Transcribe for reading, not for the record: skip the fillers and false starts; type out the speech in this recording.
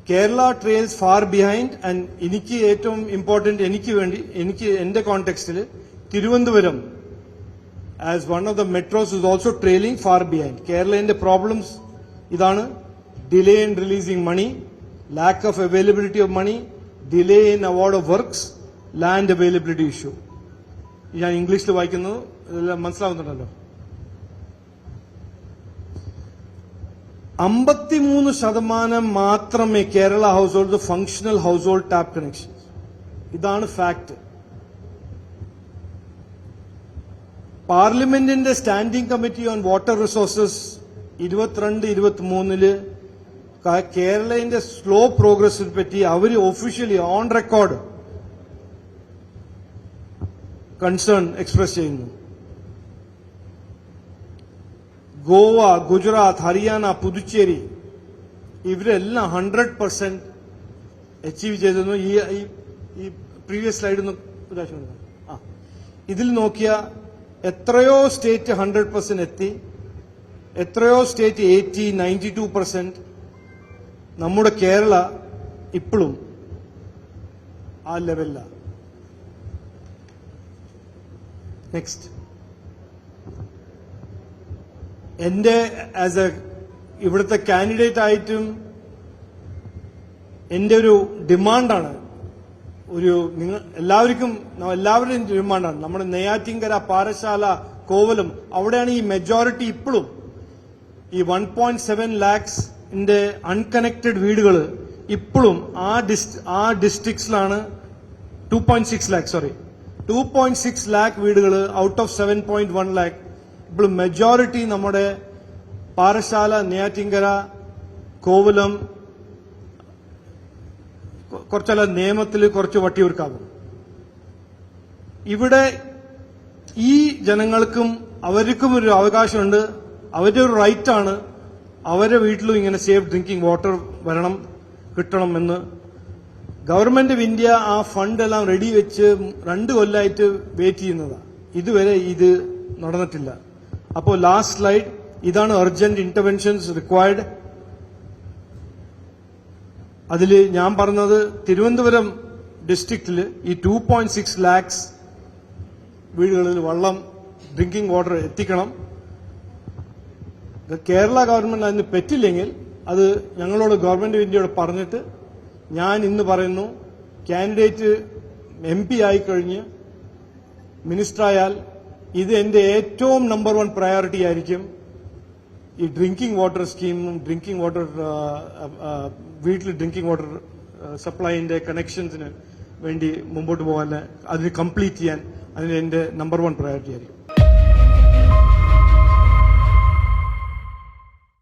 Kerala trails far behind, and എനിക്ക് ഏറ്റവും important എന്റെ കോണ്ടെക്സ്റ്റിൽ Thiruvananthapuram as one of the metros is also trailing far behind. Kerala's problems ഇതാണ്: delay in releasing money, lack of availability of money, delay in award of works, land availability issue. ഞാൻ ഇംഗ്ലീഷിൽ വായിക്കുന്നു, മനസ്സിലാവുന്നുണ്ടല്ലോ. 53% മാത്രമേ Kerala house hold functional house hold tap connection. ഇതാണ് fact. പാർലമെന്റിന്റെ standing committee on water resources 22-23 കേരളത്തിന്റെ slow പ്രോഗ്രസിനെ പറ്റി അവര് officially on record concern express ചെയ്യുന്നു. ഗോവ, ഗുജറാത്ത്, ഹരിയാന, പുതുച്ചേരി ഇവരെല്ലാം 100% അച്ചീവ് ചെയ്തിരുന്നു. ഈ പ്രീവിയസ് സ്ലൈഡ് ഇതിൽ നോക്കിയ എത്രയോ സ്റ്റേറ്റ് 100% എത്തി, എത്രയോ സ്റ്റേറ്റ് 80-92%. നമ്മുടെ കേരള ഇപ്പോഴും ആ ലെവലിലാണ്. നെക്സ്റ്റ്, എന്റെ ആസ് എ ഇവിടുത്തെ കാൻഡിഡേറ്റ് ആയിട്ടും എന്റെ ഒരു ഡിമാൻഡാണ്, എല്ലാവരുടെയും ഡിമാൻഡാണ്. നമ്മുടെ നെയ്യാറ്റിൻകര, പാറശാല, കോവലം അവിടെയാണ് ഈ മെജോറിറ്റി. ഇപ്പോഴും ഈ 1.7 lakhs-ന്റെ അൺകണക്റ്റഡ് വീടുകൾ ഇപ്പോഴും ആ ഡിസ്ട്രിക്ട്സിലാണ്. 2.6 lakh വീടുകൾ ഔട്ട് ഓഫ് 7.1 lakh. ഇപ്പോൾ മെജോറിറ്റി നമ്മുടെ പാറശാല, നെയ്യാറ്റിൻകര, കോവലം, കുറച്ചല്ല നിയമത്തിൽ കുറച്ച് വട്ടിയൂർക്കാവും. ഇവിടെ ഈ ജനങ്ങൾക്കും അവർക്കും ഒരു അവകാശമുണ്ട്, അവരുടെ ഒരു റൈറ്റാണ്. അവരുടെ വീട്ടിലും ഇങ്ങനെ സേഫ് ഡ്രിങ്കിങ് വാട്ടർ കിട്ടണം എന്ന് ഗവൺമെന്റ് ഓഫ് ഇന്ത്യ ആ ഫണ്ട് എല്ലാം റെഡി വെച്ച് 2 കൊല്ലമായിട്ട് വെയിറ്റ് ചെയ്യുന്നതാണ്. ഇതുവരെ ഇത് നടന്നിട്ടില്ല. അപ്പോൾ ലാസ്റ്റ് സ്ലൈഡ് ഇതാണ്: അർജന്റ് ഇന്റർവെൻഷൻസ് റിക്വയർഡ്. അതിൽ ഞാൻ പറഞ്ഞത് തിരുവനന്തപുരം ഡിസ്ട്രിക്റ്റിൽ ഈ 2.6 lakhs വീടുകളിൽ ഡ്രിങ്കിങ് വാട്ടർ എത്തിക്കണം. കേരള ഗവൺമെന്റ് അതിന് പറ്റില്ലെങ്കിൽ അത് ഞങ്ങളോട് ഗവൺമെന്റ് ഓഫ് ഇന്ത്യയോട് പറഞ്ഞിട്ട്, ഞാൻ ഇന്ന് പറയുന്നു, കാൻഡിഡേറ്റ് MP ആയിക്കഴിഞ്ഞ് മിനിസ്റ്ററായാൽ ഇത് എന്റെ ഏറ്റവും നമ്പർ 1 പ്രയോറിറ്റി ആയിരിക്കും. ഈ ഡ്രിങ്കിങ് വാട്ടർ സ്കീമും വീട്ടിൽ ഡ്രിങ്കിങ് വാട്ടർ സപ്ലൈന്റെ കണക്ഷൻസിന് വേണ്ടി മുമ്പോട്ട് പോകാൻ, അതിന് കംപ്ലീറ്റ് ചെയ്യാൻ അതിന് എന്റെ നമ്പർ 1 പ്രയോറിറ്റി ആയിരിക്കും.